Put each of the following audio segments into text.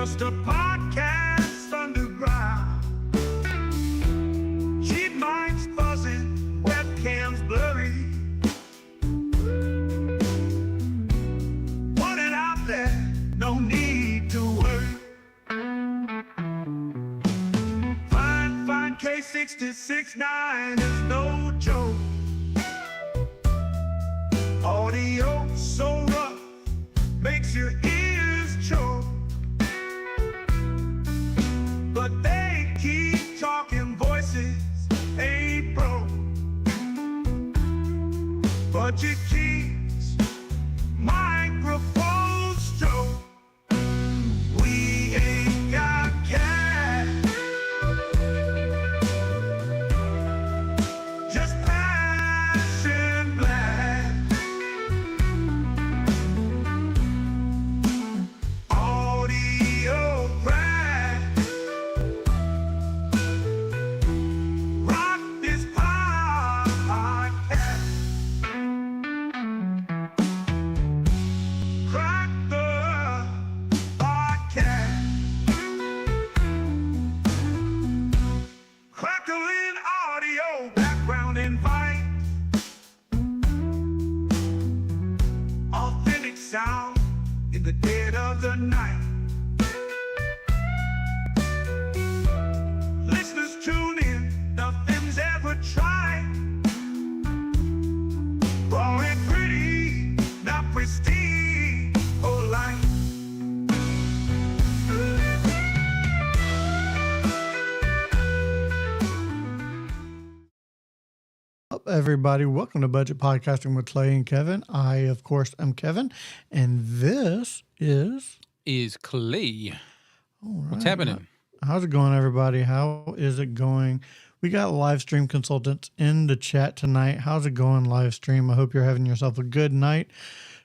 just a podcast underground. Cheap minds buzzing, webcams blurry. Put it out there, no need to worry. Fine K669 is no joke. Audio so rough, makes your ears choke. But they keep talking, voices ain't broke. Budget keeps microphones stroke. We ain't got cash, just passion black. Audio crack. Rock this podcast. Crack the podcast. Crackling audio, background invite. Authentic sound in the dead of the night. Listeners tune in, nothing's ever tried. Raw and pretty, not pristine or light. Up, everybody, welcome to Budget Podcasting with Clay and Kevin. I, of course, am Kevin, and this is Clay. all right. What's happening? How's it going, everybody? How is it going? We got live stream consultants in the chat tonight. How's it going, live stream? I hope you're having yourself a good night.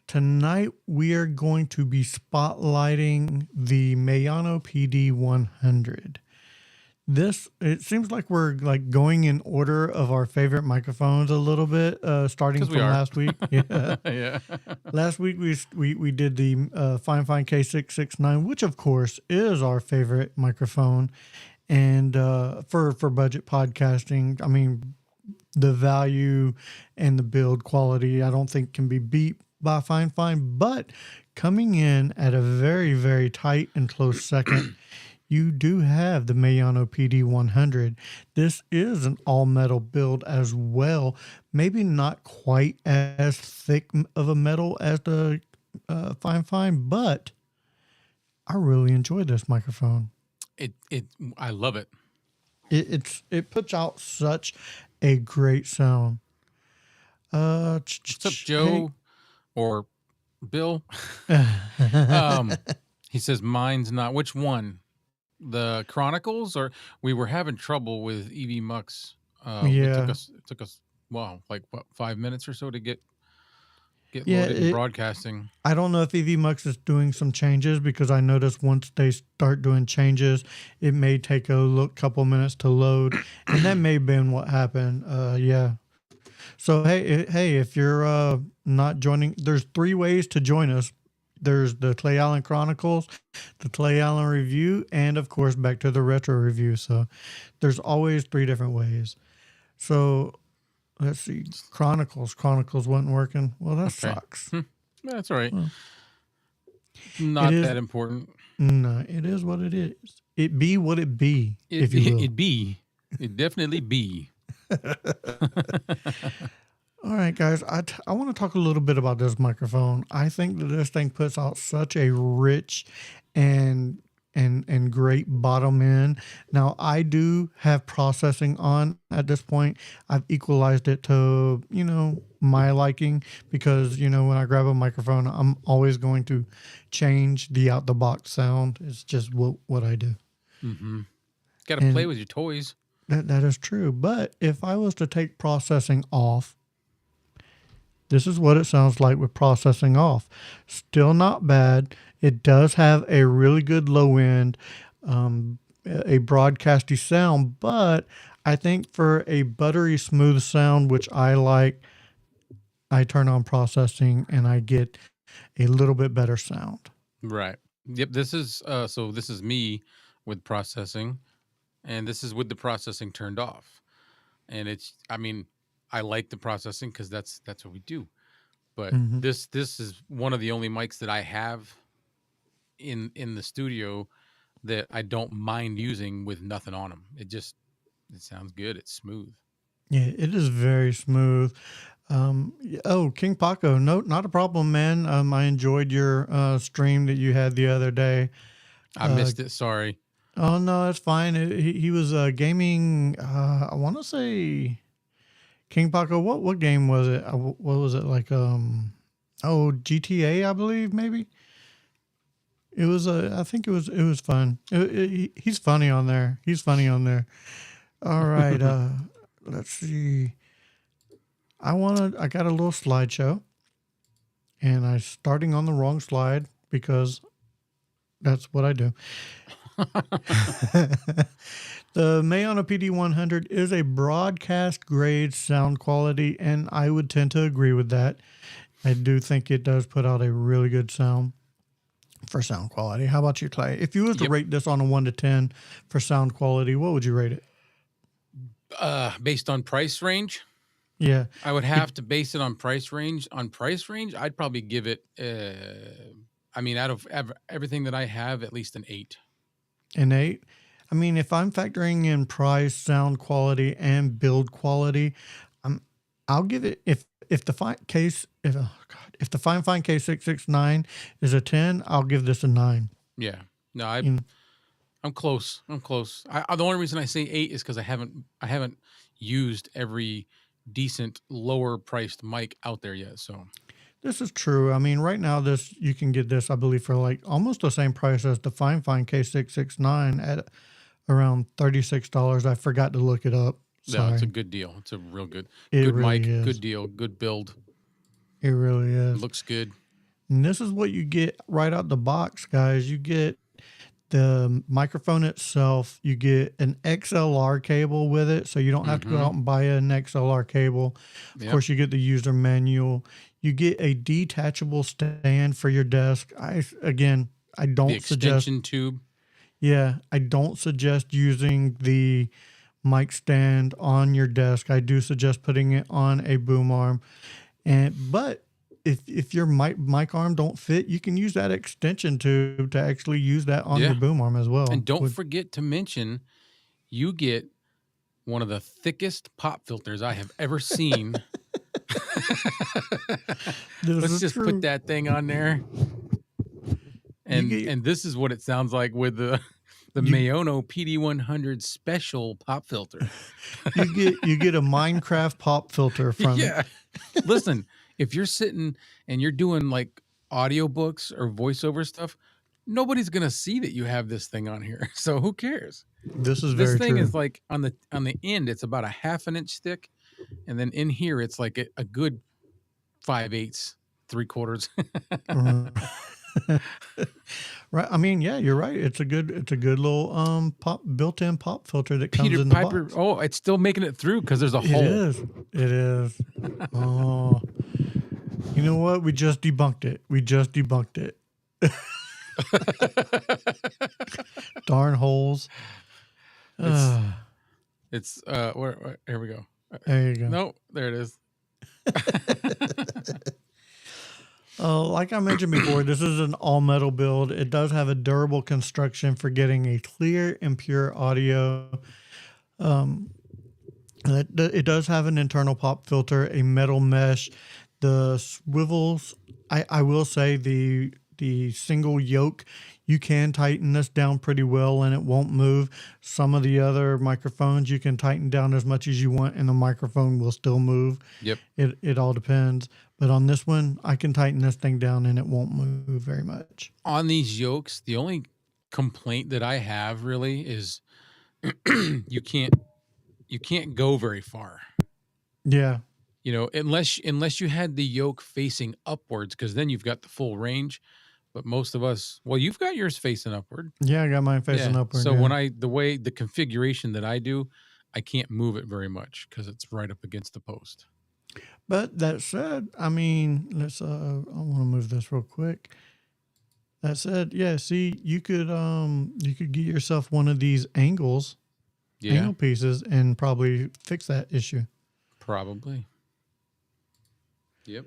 Tonight, we are going to be spotlighting the Maono PD100. It seems like we're like going in order of our favorite microphones a little bit, starting 'Cause from we are. last week. Yeah. Yeah. Last week we did the Fine K669, which of course is our favorite microphone, and for budget podcasting, I mean, the value and the build quality I don't think can be beat by Fine, but coming in at a very, very tight and close second. You do have the Maono PD100. This is an all-metal build as well. Maybe not quite as thick of a metal as the Fine, but I really enjoy this microphone. I love it. It puts out such a great sound. What's up, Joe or Bill? He says mine's not. Which one? The Chronicles, or we were having trouble with EV Mux. Yeah. It took us wow, like what, 5 minutes or so to get loaded and broadcasting. I don't know if EV Mux is doing some changes, because I noticed once they start doing changes, it may take a couple minutes to load, and that may have been what happened. Yeah. So hey, if you're not joining, there's 3 ways to join us. There's the Clay Allen Chronicles, the Clay Allen Review, and of course back to the Retro Review. So there's always 3 different ways. So let's see. Chronicles wasn't working. Well, that sucks. That's all right. Well, Not that important. No, it is what it is. It be what it be, if you will. It definitely be. All right, guys, I want to talk a little bit about this microphone. I think that this thing puts out such a rich and great bottom end. Now, I do have processing on at this point. I've equalized it to, my liking, because, when I grab a microphone, I'm always going to change the out-the-box sound. It's just what I do. Mm-hmm. Got to play with your toys. That is true. But if I was to take processing off, this is what it sounds like with processing off. Still not bad. It does have a really good low end, a broadcasty sound, but I think for a buttery smooth sound, which I like, I turn on processing and I get a little bit better sound. Right. Yep, this is so this is me with processing, and this is with the processing turned off. And I mean, I like the processing because that's what we do. But Hmm. this is one of the only mics that I have in the studio that I don't mind using with nothing on them. It sounds good. It's smooth. Yeah, it is very smooth. Oh, King Paco, no, not a problem, man. I enjoyed your stream that you had the other day. I Uh, missed it. Sorry. oh no, it's fine. He was gaming. I want to say King Paco. What game was it? What was it like? Oh, GTA, I believe maybe. It was. I think it was fun. He's funny on there. He's funny on there. All right. Let's see. I got a little slideshow, and I'm starting on the wrong slide because that's what I do. The Maono PD100 is a broadcast grade sound quality, and I would tend to agree with that. I do think it does put out a really good sound for sound quality. How about you, Clay? If you was to Yep. rate this on a 1 to 10 for sound quality, what would you rate it? Based on price range, Yeah. I would It, have to base it on price range. On price range, I'd probably give it. I mean, out of everything that I have, at least an 8. an 8. I mean, if I'm factoring in price, sound quality, and build quality, um, I'll give it if the fine case if oh God if the fine K669 is a 10, I'll give this a 9. Yeah. No, In I'm close. I'm close. The only reason I say 8 is because I haven't used every decent lower priced mic out there yet. So This is true. I mean, right now this you can get this, I believe, for like almost the same price as the fine K669 at around $36. I forgot to look it up. no, it's a Sorry. good deal. It's a real It good really mic, good is. deal, good build. It really is. Looks good. And this is what you get right out the box, guys. You get the microphone itself, you get an XLR cable with it, so you don't have to go Mm-hmm. out and buy an XLR cable. Of Yep. course, you get the user manual. You get a detachable stand for your desk. I The don't suggest. extension tube. Yeah, I don't suggest using the mic stand on your desk. I do suggest putting it on a boom arm. But if your mic arm don't fit, you can use that extension tube to actually use that on your Yeah. boom arm as well. And don't forget to mention you get one of the thickest pop filters I have ever seen. This Let's is just put true. that thing on there. You And get this is what it sounds like with the you Maono PD100 special pop filter. you get a Minecraft pop filter from it. Yeah. Listen, if you're sitting and you're doing like audiobooks or voiceover stuff, nobody's going to see that you have this thing on here. So who cares? This is This very thing true. is like on the end, it's about a half an inch thick, and then in here it's like a good 5/8, 3/4. Right. I mean, yeah, you're right. It's a good little pop built-in pop filter that comes Peter in the Piper. box. Oh, it's still making it through because there's a It hole. is. It is. Oh. You know what? We just debunked it. We just debunked it. Darn holes. It's it's where here we go. There you go. No, there it is. Like I mentioned before, this is an all metal build. It does have a durable construction for getting a clear and pure audio. It does have an internal pop filter, a metal mesh, the swivels. I will say the single yoke, you can tighten this down pretty well and it won't move. Some of the other microphones you can tighten down as much as you want and the microphone will still move. Yep. It all depends. But on this one, I can tighten this thing down and it won't move very much. On these yokes, the only complaint that I have really is you can't go very far. Yeah. You know, unless you had the yoke facing upwards, because then you've got the full range. But most of us, well, you've got yours facing upward. Yeah, I got mine facing Yeah. upward. So yeah. when the configuration that I do, I can't move it very much because it's right up against the post. But that said, I mean, let's I want to move this real quick. That said, yeah, see, you could get yourself one of these Yeah, angle pieces and probably fix that issue. probably. Yep.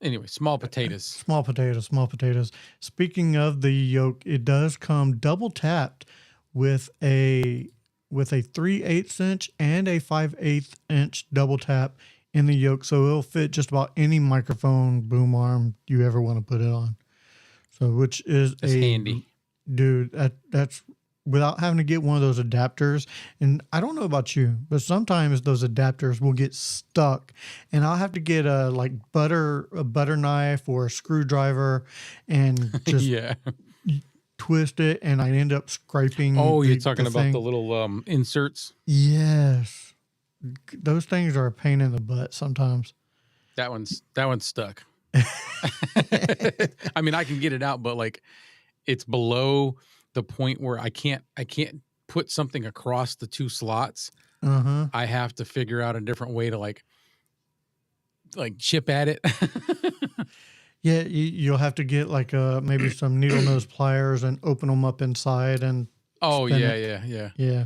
Anyway, small potatoes. Small potatoes, small potatoes. Speaking of the yoke, it does come double tapped with a 3/8 inch and a 5/8 inch double tap in the yoke, so it'll fit just about any microphone boom arm you ever want to put it on. So, which is It's handy. dude, that's without having to get one of those adapters. And I don't know about you, but sometimes those adapters will get stuck, and I'll have to get a butter knife or a screwdriver and just Yeah. twist it, and I end up scraping. Oh, you're the talking about thing. the little inserts. Yes, those things are a pain in the butt sometimes. That one's stuck. I mean, I can get it out, but like it's below the point where I can't put something across the two slots. Uh-huh. I have to figure out a different way to like chip at it. Yeah, you'll have to get like maybe some needle nose pliers and open them up inside and Oh spin yeah, it. yeah.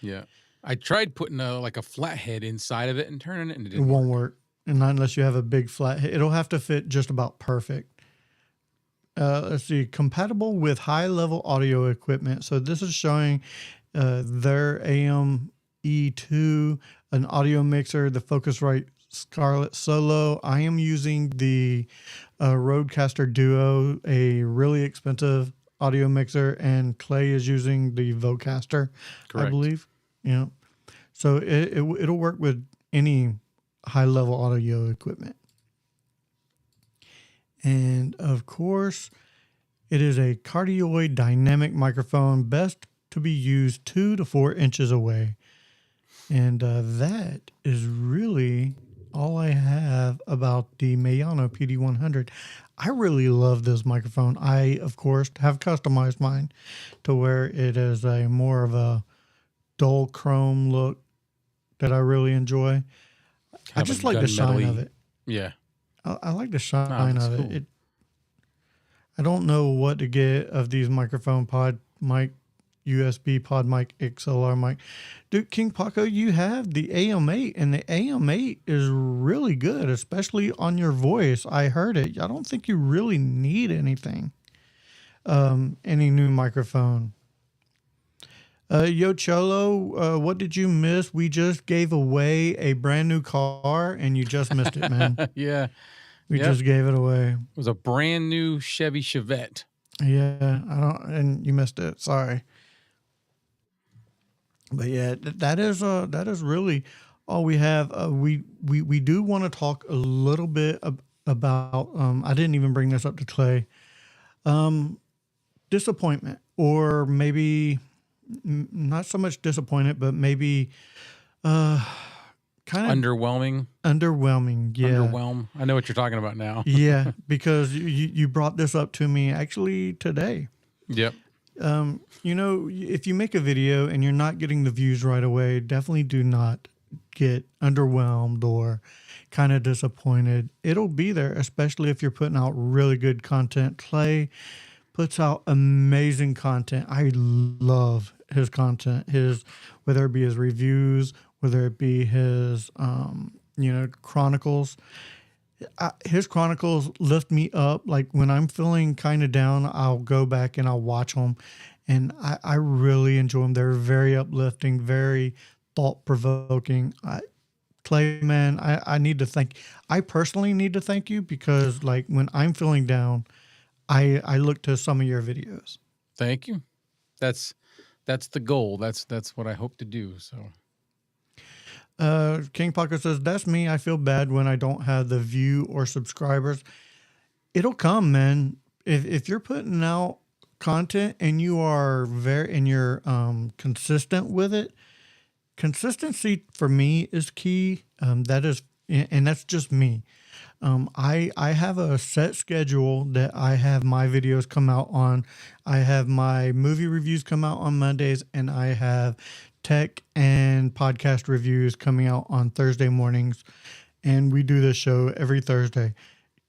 Yeah. I tried putting like a flathead inside of it and turning it, and it It didn't won't work. And not unless you have a big flat head. It'll have to fit just about perfect. Let's see, compatible with high level audio equipment. So this is showing their AME2, an audio mixer, the Focusrite Scarlett Solo. I am using the Rodecaster Duo, a really expensive audio mixer, and Clay is using the Vocaster, I Correct. believe. Yeah. So it'll work with any high level audio equipment. And of course, it is a cardioid dynamic microphone, best to be used 2 to 4 inches away. And that is really all I have about the Maono PD100. I really love this microphone. I, of course, have customized mine to where it is a more of a dull chrome look that I really enjoy. I Kind of just a like the shine gunmetal-y- of it. Yeah. I like the shine that's of cool. it. I don't know what to get of these microphone pod mic, USB pod mic, XLR mic. Dude, King Paco, you have the AM8, and the AM8 is really good, especially on your voice. I heard it. I don't think you really need anything, any new microphone. Yo, Cholo, what did you miss? We just gave away a brand new car, and you just missed it, man. Yeah. We Yep. just gave it away. It was a brand new Chevy Chevette. Yeah, and you missed it. Sorry. But yeah, that is really all we have. We do want to talk a little bit about. I didn't even bring this up to Clay. Disappointment, or maybe not so much disappointed, but maybe kind of Underwhelming. underwhelming. Yeah. Underwhelm. I know what you're talking about now. Yeah, because you brought this up to me actually today. Yep. You know, if you make a video and you're not getting the views right away, definitely do not get underwhelmed or kind of disappointed. It'll be there, especially if you're putting out really good content. Clay puts out amazing content. I love his content, whether it be his reviews, whether it be his chronicles. His chronicles lift me up. Like when I'm feeling kind of down, I'll go back and I'll watch them, and I really enjoy them. They're very uplifting, very thought provoking. Clay, man, I personally need to thank you, because like when I'm feeling down, I look to some of your videos. Thank you. That's the goal. That's what I hope to do. So King Pocket says, that's me. I feel bad when I don't have the view or subscribers. It'll come, man. If you're putting out content and you're consistent with it, consistency for me is key. And that's just me. I have a set schedule that I have my videos come out on. I have my movie reviews come out on Mondays, and I have tech and podcast reviews coming out on Thursday mornings. And we do this show every Thursday.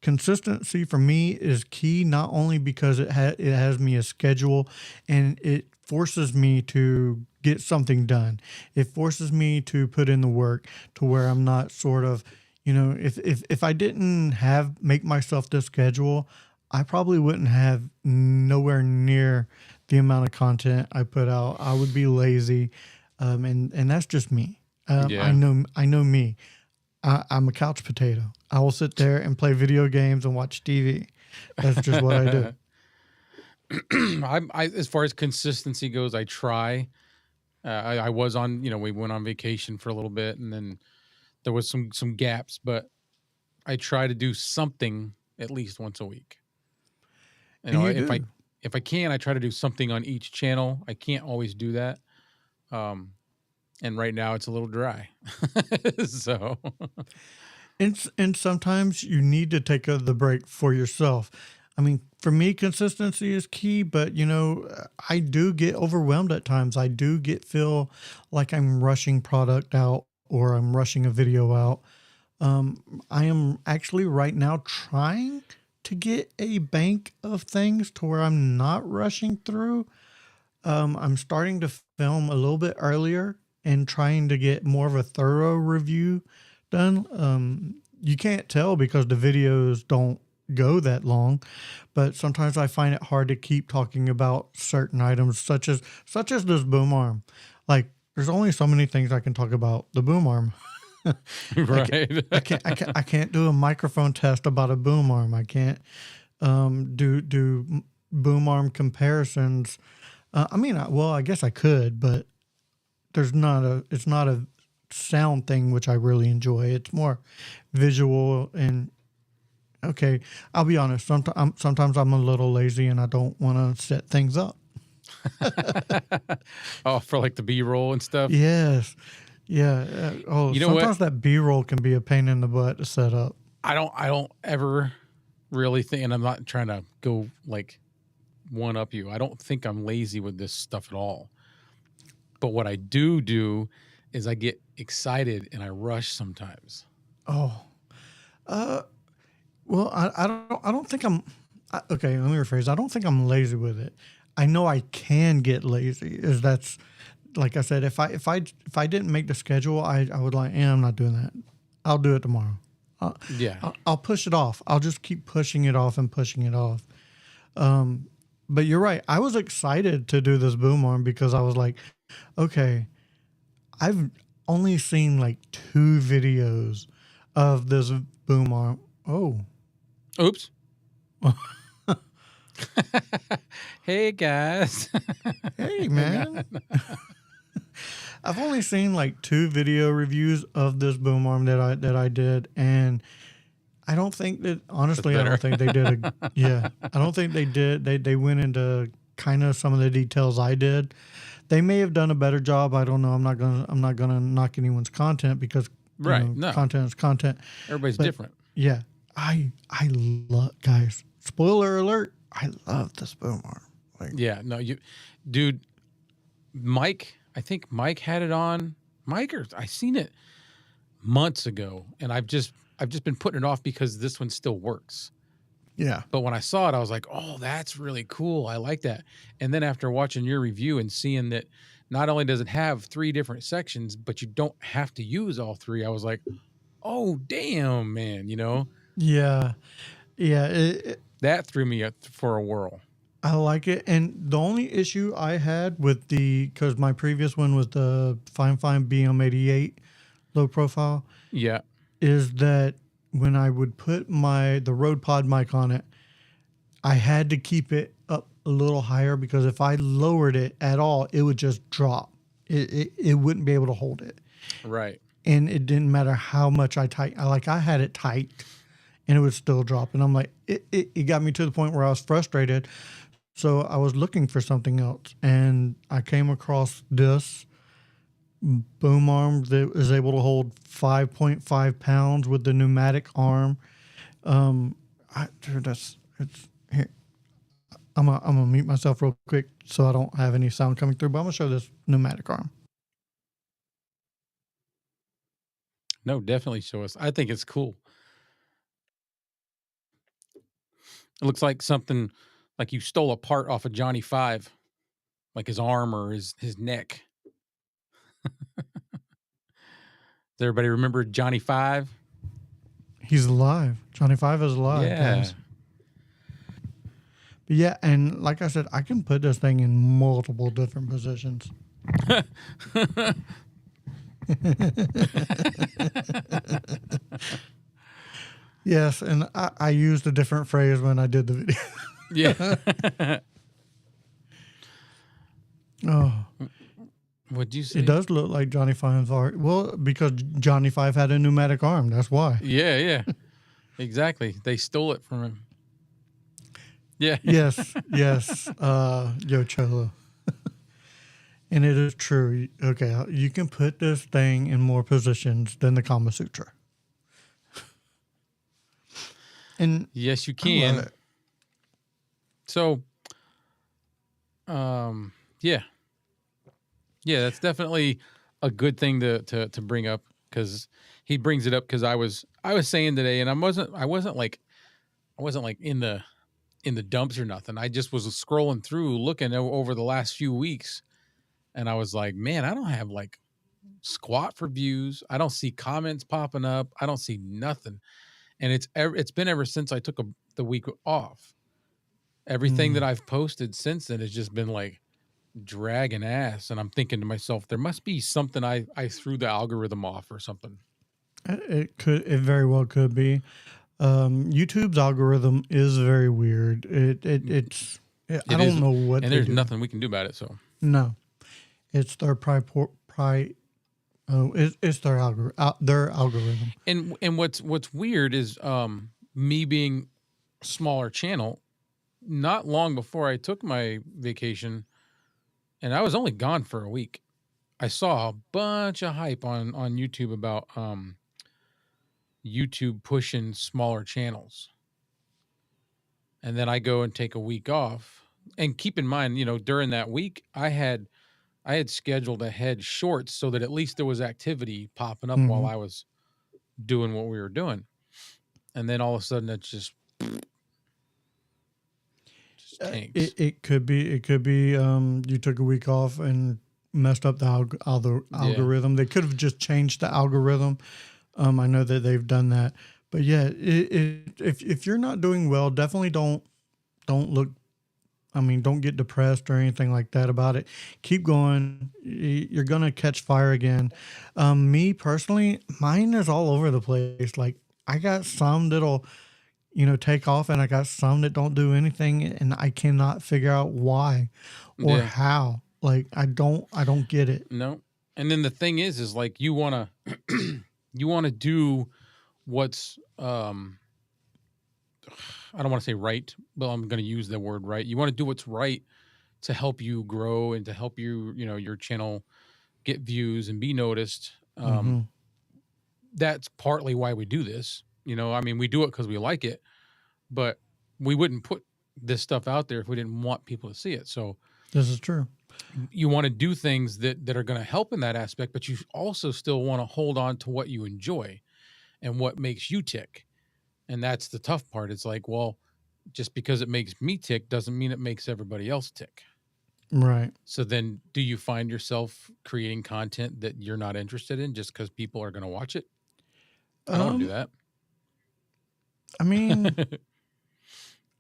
consistency for me is key, not only because it has me a schedule and it forces me to get something done. It forces me to put in the work to where I'm not sort of, if I didn't have make myself this schedule, I probably wouldn't have nowhere near the amount of content I put out. I would be lazy, and that's just me. Yeah. I know me. I'm a couch potato. I will sit there and play video games and watch TV. That's just what I do. As far as consistency goes, I try. I was on, we went on vacation for a little bit, and then there was some gaps, but I try to do something at least once a week. And you do. If I can, I try to do something on each channel. I can't always do that. Um, and right now it's a little dry. So And sometimes you need to take the break for yourself. I mean, for me, consistency is key, but I do get overwhelmed at times. I do feel like I'm rushing product out or I'm rushing a video out. I am actually right now trying to get a bank of things to where I'm not rushing through. I'm starting to film a little bit earlier and trying to get more of a thorough review done. You can't tell because the videos don't go that long, but sometimes I find it hard to keep talking about certain items, such as this boom arm. Like, there's only so many things I can talk about the boom arm. I can't, right. I can't do a microphone test about a boom arm. I can't boom arm comparisons. Well, I guess I could, but it's not a sound thing, which I really enjoy. It's more visual and okay. I'll be honest. Sometimes I'm a little lazy and I don't want to set things up. Oh, for like the B-roll and stuff. Yes. Yeah. You know what? Sometimes that B-roll can be a pain in the butt to set up. I don't ever really think, and I'm not trying to go like one up you. I don't think I'm lazy with this stuff at all. But what I do is I get excited and I rush sometimes. Oh, well, I don't think okay, let me rephrase. I don't think I'm lazy with it. I know I can get lazy. Is that's like I said, if I didn't make the schedule, I would like, I'm not doing that. I'll do it tomorrow. Yeah. I'll push it off. I'll just keep pushing it off and pushing it off. But you're right. I was excited to do this boom arm because I was like, okay, I've only seen like 2 videos of this boom arm. Oh, Oops. Hey guys. hey man. I've only seen like 2 video reviews of this boom arm that I did, and I don't think that honestly, I don't think they did yeah. I don't think they did. They went into kind of some of the details I did. They may have done a better job. I don't know. I'm not gonna knock anyone's content because Right. No. content is content. Everybody's But different. yeah, I love, guys. Spoiler alert. I love this boom arm. Like, Yeah. No, dude, Mike, I think Mike had it on. I seen it months ago, and I've just been putting it off because this one still works. yeah. But when I saw it, I was like, "Oh, that's really cool. I like that." And then after watching your review and seeing that not only does it have 3 different sections, but you don't have to use all 3, I was like, "Oh, damn, man!" Yeah. Yeah. That threw me for a whirl. I like it. And the only issue I had with because my previous one was the Fine BM88 low profile, Yeah. is that when I would put the Rode Pod mic on it, I had to keep it up a little higher because if I lowered it at all, it would just drop. It wouldn't be able to hold it. Right. And it didn't matter how much I had it tight and it would still drop. And I'm like, it got me to the point where I was frustrated. So I was looking for something else, and I came across this boom arm that is able to hold 5.5 pounds with the pneumatic arm. It's here. I'm gonna mute myself real quick so I don't have any sound coming through. But I'm gonna show this pneumatic arm. No, definitely show us. I think it's cool. It looks like something like you stole a part off of Johnny Five, like his arm or his neck. Does everybody remember Johnny Five? He's alive. Johnny Five is alive, Yeah. guys. But yeah, and like I said, I can put this thing in multiple different positions. Yes, and I used a different phrase when I did the video. Yeah. Oh, What'd you say? it does look like Johnny Five's art. Well, because Johnny Five had a pneumatic arm. That's why. Yeah, yeah. Exactly. They stole it from him. Yeah. Yes, yes, Yo Cholo. And it is true. Okay, you can put this thing in more positions than the Kama Sutra. And Yes, you I love can. it. So, yeah. Yeah, that's definitely a good thing to bring up, because he brings it up, because I was saying today, and I wasn't like in the dumps or nothing. I just was scrolling through, looking over the last few weeks, and I was like, man, I don't have like squat for views. I don't see comments popping up. I don't see nothing, and it's been ever since I took the week off. Everything that I've posted since then has just been like dragging ass, and I'm thinking to myself, there must be something I threw the algorithm off or something. It very well could be. YouTube's algorithm is very weird. I It is, don't know what and they there's do. nothing we can do about it. So No, it's their it's their algorithm. and what's weird is me being smaller channel, not long before I took my vacation, and I was only gone for a week, I saw a bunch of hype on YouTube about YouTube pushing smaller channels. And then I go and take a week off. And keep in mind, during that week, I had scheduled ahead shorts so that at least there was activity popping up while Mhm. I was doing what we were doing. And then all of a sudden it's just tanks. It could be. It could be. You took a week off and messed up the Yeah. algorithm. They could have just changed the algorithm. I know that they've done that, but yeah, if you're not doing well, definitely don't look. I mean, don't get depressed or anything like that about it. Keep going. You're gonna catch fire again. Me personally, mine is all over the place. Like I got some that'll take off, and I got some that don't do anything, and I cannot figure out why or Yeah. how. Like I don't get it. No. And then the thing is like you wanna you wanna do what's I don't want to say right, but I'm gonna use the word right. You want to do what's right to help you grow and to help your channel get views and be noticed. Hmm. That's partly why we do this. I mean, we do it because we like it, but we wouldn't put this stuff out there if we didn't want people to see it. So This is true. you want to do things that are going to help in that aspect, but you also still want to hold on to what you enjoy and what makes you tick. And that's the tough part. It's like, well, just because it makes me tick doesn't mean it makes everybody else tick. Right. So then do you find yourself creating content that you're not interested in just because people are going to watch it? I don't want to do Um. that. I mean,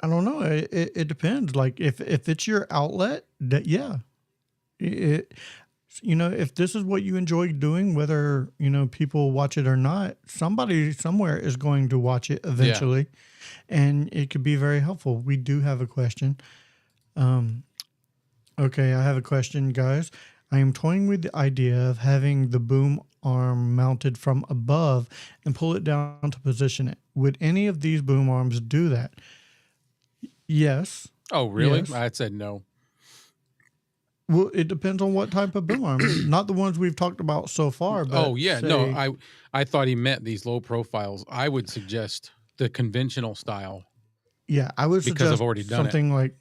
I don't know. It depends. Like if it's your outlet, that yeah, it if this is what you enjoy doing, whether people watch it or not, somebody somewhere is going to watch it Yeah. eventually, and it could be very helpful. We do have a question. Okay, I have a question, guys. I am toying with the idea of having the boom arm mounted from above and pull it down to position it. Would any of these boom arms do that? Yes. Oh, really? Yes. I said no. Well, it depends on what type of boom arm. Not the ones we've talked about so far, but Oh, yeah. No, I thought he meant these low profiles. I would suggest the conventional style yeah, I would because I've suggest already done it.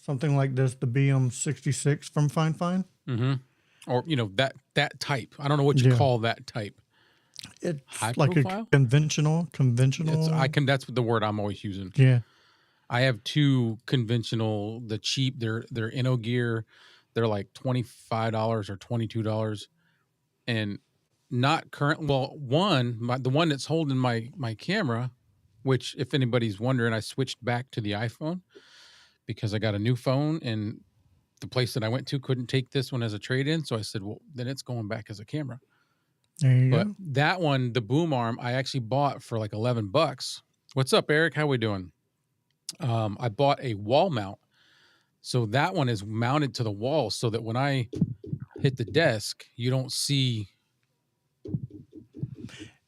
something like this, the BM66 from Fine Fine. Mm-hmm. Or that type. I don't know what you Yeah. call that type. It's High like a profile? conventional. That's the word I'm always using. Yeah. I have two conventional, the cheap, they're Inno gear. They're like $25 or $22 and not current. Well, the one that's holding my camera, which if anybody's wondering, I switched back to the iPhone because I got a new phone and the place that I went to couldn't take this one as a trade-in. So I said, well, then it's going back as a camera. There you But go. that one, the boom arm, I actually bought for like $11. What's up, Eric? How we doing? I bought a wall mount. So that one is mounted to the wall so that when I hit the desk, you don't see,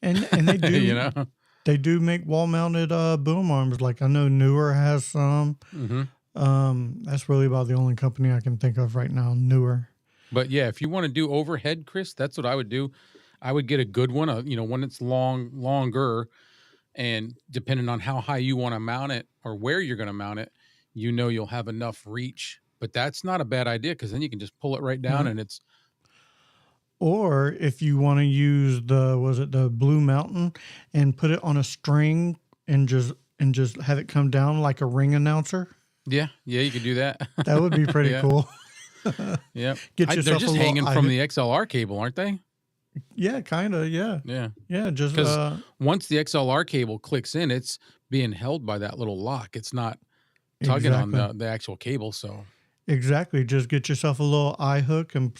And they you do know? they do make wall mounted boom arms. Like I know Newer has some. Mm-hmm. That's really about the only company I can think of right now. Newer. But yeah, if you want to do overhead, Chris, that's what I would do. I would get a good one, one that's longer, and depending on how high you want to mount it or where you're going to mount it, you'll have enough reach. But that's not a bad idea because then you can just pull it right down Right. and it's Or if you want to use the Blue Mountain and put it on a string and just have it come down like a ring announcer, yeah, you could do that. that would be pretty Yeah. cool. Yeah, Get they're yourself a just little hanging from the XLR cable, aren't they? Yeah, kind of. Yeah. Yeah, Yeah. Just, because once the XLR cable clicks in, it's being held by that little lock. It's not tugging on exactly. the actual cable. So Exactly. Just get yourself a little eye hook and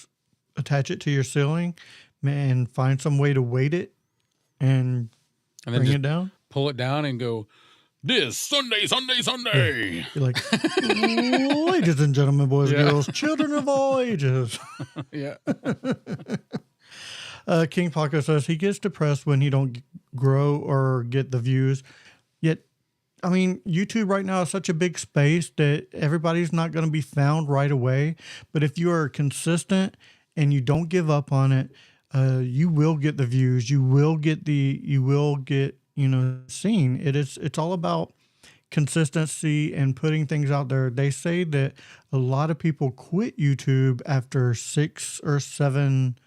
attach it to your ceiling, man, find some way to weight it and and then bring just it down. pull it down and go, this Sunday, Sunday, Sunday. You're like, ladies and gentlemen, boys and Yeah. girls, children of all ages. Yeah. King Paco says he gets depressed when he don't grow or get the views. Yet, I mean, YouTube right now is such a big space that everybody's not going to be found right away. But if you are consistent and you don't give up on it, you will get the views. You will get seen. It's all about consistency and putting things out there. They say that a lot of people quit YouTube after 6 or 7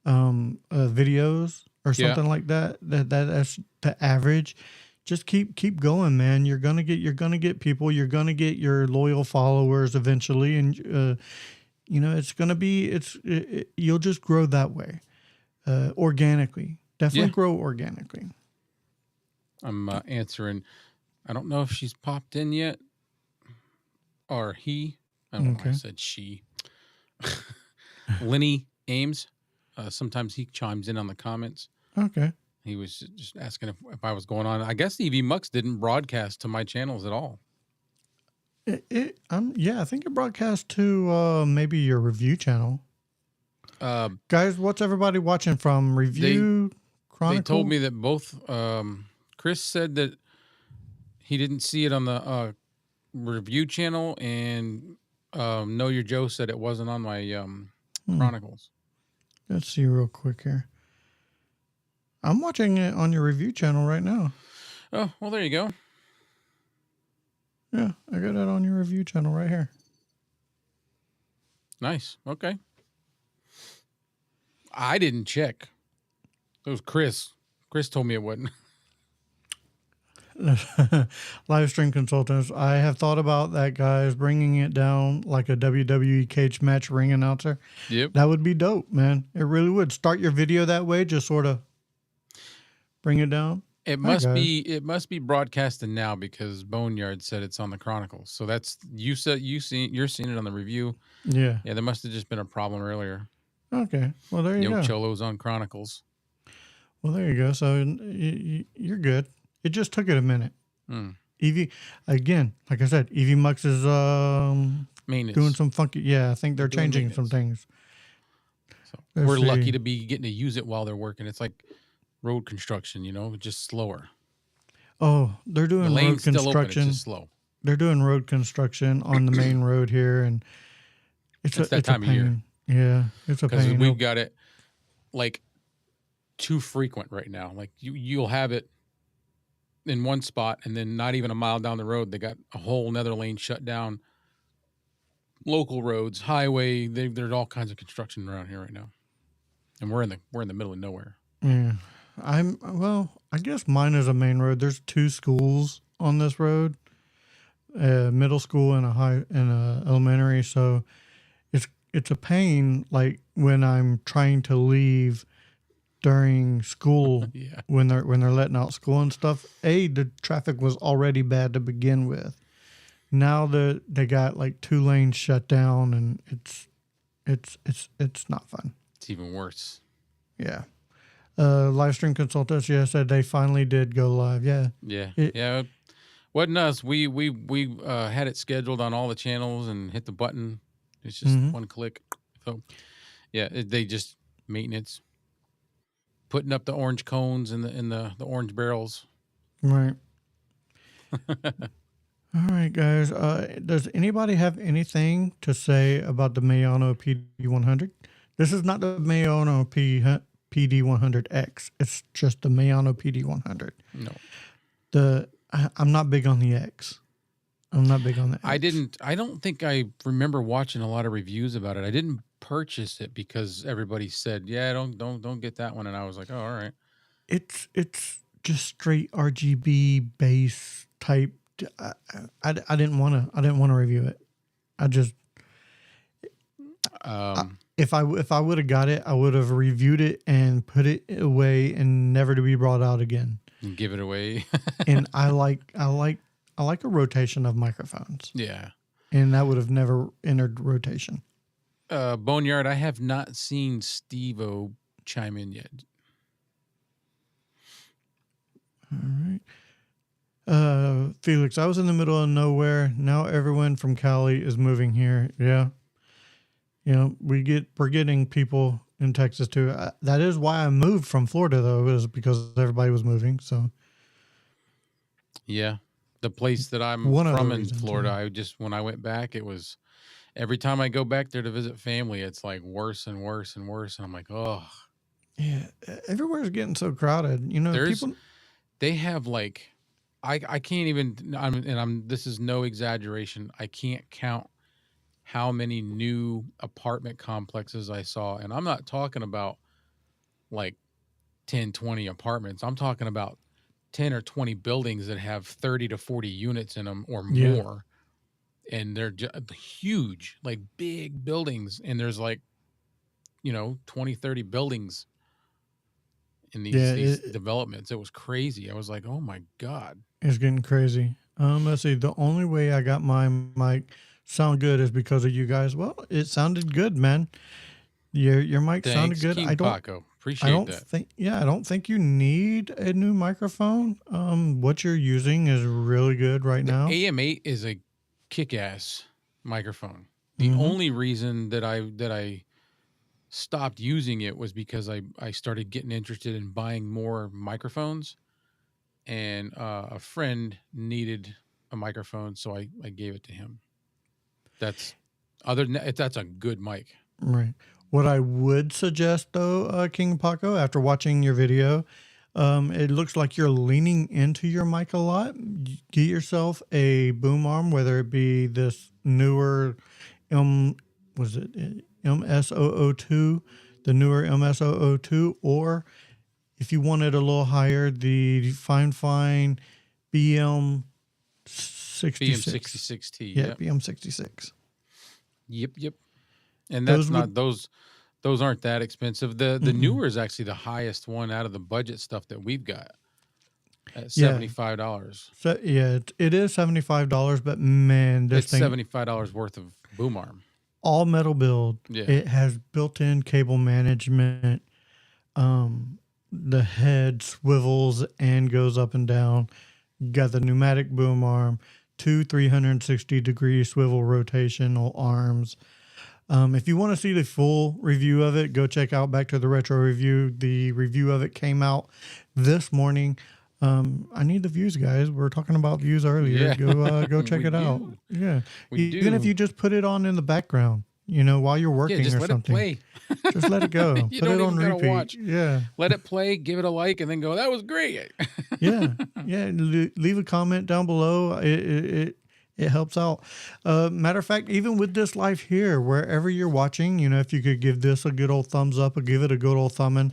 videos or Yeah. something like that. That's the average. Just keep going, man. You're gonna get people. You're gonna get your loyal followers eventually, and it's gonna be you'll just grow that way, organically. Definitely Yeah. grow organically. I'm answering. I don't know if she's popped in yet or he. I don't know why I Okay. said she. Lenny Ames. Sometimes he chimes in on the comments. Okay. He was just asking if I was going on. I guess EV Mux didn't broadcast to my channels at all. Yeah, I think it broadcast to maybe your review channel. Guys, what's everybody watching from? Review Chronicle? They told me that both. Chris said that he didn't see it on the review channel, and Know Your Joe said it wasn't on my Chronicles. Let's see real quick here. I'm watching it on your review channel right now. Oh, well, there you go. Yeah, I got it on your review channel right here. Nice. Okay. I didn't check. It was Chris. Chris told me it wasn't. Live stream consultants. I have thought about that, guys, bringing it down like a WWE cage match ring announcer. Yep. That would be dope, man. It really would. Start your video that way, just sort of bring it down. It must be broadcasting now because Boneyard said it's on the Chronicles. So that's you're seeing it on the review. Yeah. Yeah, there must have just been a problem earlier. Okay. Well, there you Yo go. Cholo's on Chronicles. Well, there you go. So you're good. It just took it a minute. Evie, again, like I said, Evie Mux is doing some funky. Yeah, I think they're changing some things. So Let's we're lucky see. to be getting to use it while they're working. It's like road construction, just slower. Oh, they're The doing road lane's still open, it's construction. just slow. They're doing road construction on the main road here, and it's that a time of pain. year. Yeah, it's a Because pain. we've got it like too frequent right now. Like you'll have it in one spot, and then not even a mile down the road, they got a whole nother lane shut down. Local roads, highway, there's all kinds of construction around here right now, and we're in the middle of nowhere. Yeah. I guess mine is a main road. There's two schools on this road, a middle school and a high and a elementary. So it's a pain. Like when I'm trying to leave during school, Yeah. when they're letting out school and stuff. The traffic was already bad to begin with. Now they got like two lanes shut down, and it's not fun. It's even worse. Yeah. Live stream consultants, yeah, said they finally did go live. Yeah. Yeah. It- Yeah. Wasn't us. We had it scheduled on all the channels and hit the button. It's just one click. So yeah, they just maintenance, putting up the orange cones and the orange barrels. Right. All right, guys. Does anybody have anything to say about the Maono PD100? This is not the Maono PD100X. It's just the Maono PD100. No. I'm not big on the X. I'm not big on the X. I don't think I remember watching a lot of reviews about it. I didn't purchase it because everybody said, "Yeah, don't get that one," and I was like, "Oh, all right." It's just straight RGB base type. I didn't want to review it. I just if I would have got it, I would have reviewed it and put it away and never to be brought out again. And give it away. And I like a rotation of microphones. Yeah. And that would have never entered rotation. Boneyard, I have not seen Steve-O chime in yet. All right. Felix, I was in the middle of nowhere. Now everyone from Cali is moving here. Yeah. You know, we're getting people in Texas too. That is why I moved from Florida, though, is because everybody was moving. So, yeah, the place that I'm from in Florida, when I went back, it was every time I go back there to visit family, it's like worse and worse and worse. And I'm like, oh, yeah, everywhere's getting so crowded. You know, they have like, I can't even. This is no exaggeration. I can't count how many new apartment complexes I saw. And I'm not talking about like 10, 20 apartments. I'm talking about 10 or 20 buildings that have 30 to 40 units in them or more. And they're huge, like big buildings. And there's like, 20, 30 buildings in these developments. It was crazy. I was like, oh my God. It's getting crazy. Let's see. The only way I got my mic sound good is because of you guys. Well, it sounded good, man. Your mic sounded good. King Paco. Appreciate that. I don't think you need a new microphone. What you're using is really good right now. AM8 is a kick-ass microphone. The only reason that I stopped using it was because I started getting interested in buying more microphones, and a friend needed a microphone, so I gave it to him. That's a good mic. Right. What I would suggest, though, King Paco, after watching your video, it looks like you're leaning into your mic a lot. Get yourself a boom arm, whether it be this newer MS002, the newer MS002, or if you want it a little higher, the fine BM66. BM66T. Yeah, BM66. Yep. And those aren't that expensive. The newer is actually the highest one out of the budget stuff that we've got at $75. So yeah, it is $75, but man, it's $75 worth of boom arm. All metal build. Yeah. It has built-in cable management. The head swivels and goes up and down. You got the pneumatic boom arm, two 360-degree swivel rotational arms. If you want to see the full review of it, go check out Back to the Retro Review. The review of it came out this morning. I need the views, guys. We were talking about views earlier. Yeah. Go check it out. Yeah. Even if you just put it on in the background, while you're working or something. It play. Just let it go. You Put don't it on even repeat. watch. Yeah. Let it play, give it a like, and then go, that was great. Yeah. Leave a comment down below. It helps out. Matter of fact, even with this live here, wherever you're watching, if you could give this a good old thumbs up or give it a good old thumbing,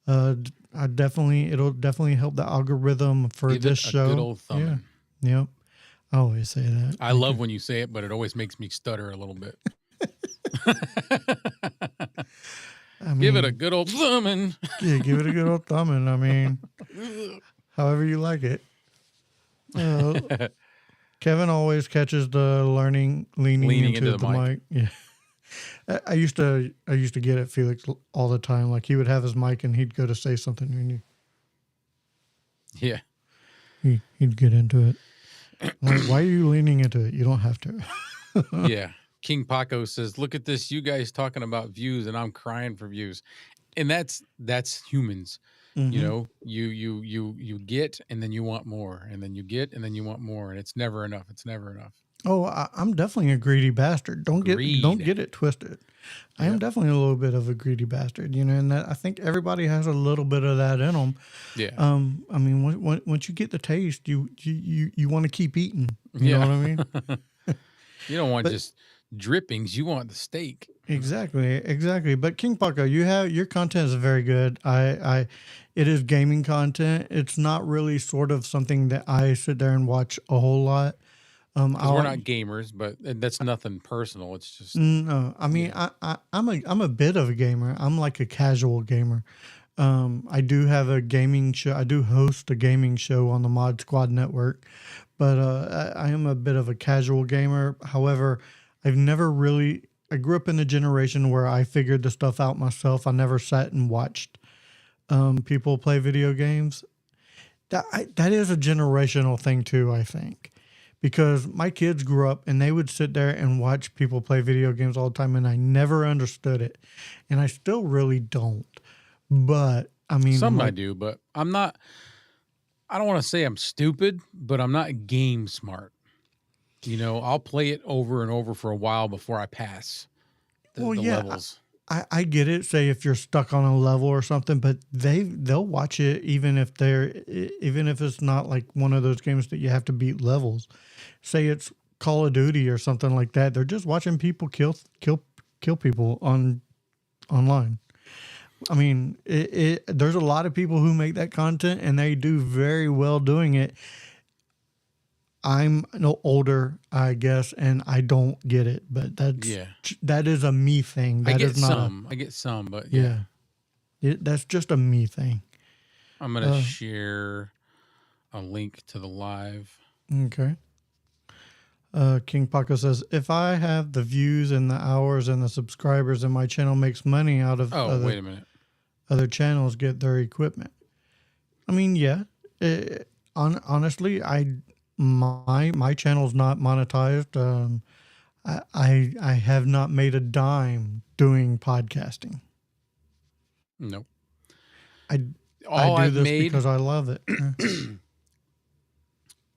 It'll definitely help the algorithm for Give it this a good show. old Yeah. thumbing. Yep. I always say that. I love when you say it, but it always makes me stutter a little bit. I Give it a mean, good old thumbing. yeah, give it a good old thumbing. I mean, however you like it. Uh, Kevin always catches the leaning Leaning into into the the mic. mic. Yeah. I used to get at Felix all the time. Like he would have his mic and he'd go to say something and Yeah. he'd get into it. I'm like, why are you leaning into it? You don't have to. Yeah. King Paco says, "Look at this, you guys talking about views and I'm crying for views." And that's humans. You Mm-hmm. know, you get and then you want more, and then you get and then you want more, and it's never enough. It's never enough. Oh, I'm definitely a greedy bastard. Don't Greed. get it twisted. I am Yep. definitely a little bit of a greedy bastard, you know, and that I think everybody has a little bit of that in them. Yeah. I mean, once you get the taste, you want to keep eating. You know Yeah. what I mean? You don't want But just drippings. You want the steak. exactly. But King Paco, your content is very good. It is gaming content. It's not really sort of something that I sit there and watch a whole lot. Because we're not gamers, but and that's nothing personal. It's just, No, I mean, yeah. I'm a bit of a gamer. I'm like a casual gamer. I do have a gaming show. I do host a gaming show on the Mod Squad network, but I am a bit of a casual gamer. However, I've never really. I grew up in a generation where I figured the stuff out myself. I never sat and watched people play video games. That is a generational thing too, I think, because my kids grew up and they would sit there and watch people play video games all the time, and I never understood it, and I still really don't. But I mean, Some I like, do, but I'm not. I don't want to say I'm stupid, but I'm not game smart. You know, I'll play it over and over for a while before I pass well, the yeah, levels. I get it. Say if you're stuck on a level or something, but they'll watch it even if it's not like one of those games that you have to beat levels. Say it's Call of Duty or something like that. They're just watching people kill people online. I mean, there's a lot of people who make that content and they do very well doing it. I'm no older, I guess, and I don't get it, but Yeah. that is a me thing. I That get is not some. I get some, but yeah. yeah. That's just a me thing. I'm going to share a link to the live. Okay. King Paco says, if I have the views and the hours and the subscribers and my channel makes money out of Oh, wait a minute. other channels get their equipment. I mean, yeah. Honestly, my channel's not monetized. I have not made a dime doing podcasting. Nope. I All do I've this made because I love it.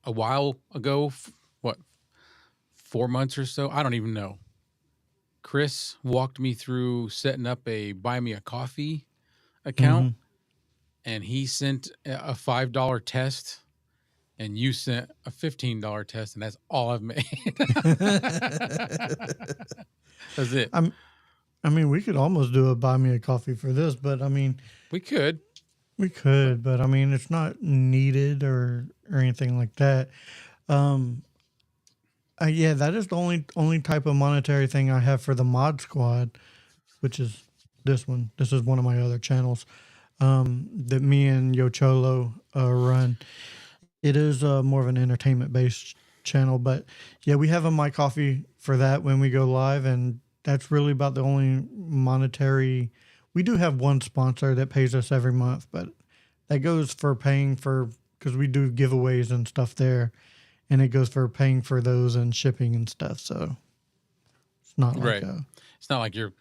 a while ago, what, 4 months or so? I don't even know. Chris walked me through setting up a Buy Me a Coffee account, and he sent a $5 test, and you sent a $15 test, and that's all I've made. That's it. I mean, we could almost do a buy me a coffee for this, but I mean, We could. but I mean, it's not needed or anything like that. Yeah, that is the only type of monetary thing I have for the Mod Squad, which is this one. This is one of my other channels that me and Yo Cholo run. It is more of an entertainment based channel, but yeah, we have a My Coffee for that when we go live, and that's really about the only monetary. We do have one sponsor that pays us every month, but that goes for paying for, because we do giveaways and stuff there, and it goes for paying for those and shipping and stuff. So it's not like Right. It's not like you're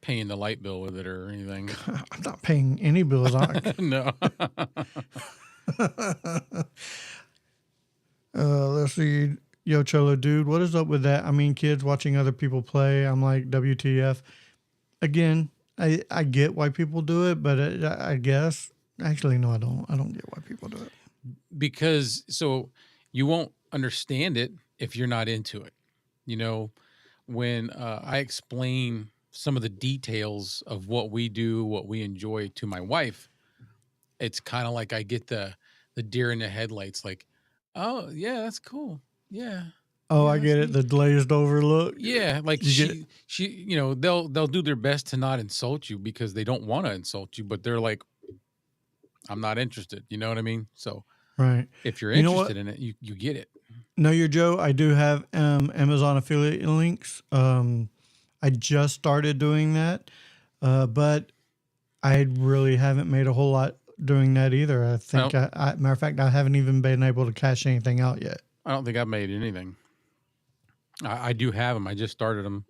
paying the light bill with it or anything. I'm not paying any bills. No. Let's see. Yo, Cholo, dude, what is up with that? I mean, kids watching other people play. I'm like, WTF. Again, I get why people do it, but I guess actually no, I don't. I don't get why people do it. Because so you won't understand it if you're not into it. You know, when I explain some of the details of what we do, what we enjoy to my wife, it's kind of like I get the deer in the headlights. Like, oh yeah, that's cool. Yeah, Oh, yeah, I that's get it. neat. The glazed over look. Yeah, like You get you know, they'll do their best to not insult you because they don't want to insult you, but they're like, I'm not interested. You know what I mean? So right. if you're You know what? interested in it, you get it. Know your Joe. I do have Amazon affiliate links. I just started doing that, but I really haven't made a whole lot doing that either. I I think, don't matter of fact, I haven't even been able to cash anything out yet. I don't think I've made anything. I do have them. I just started them.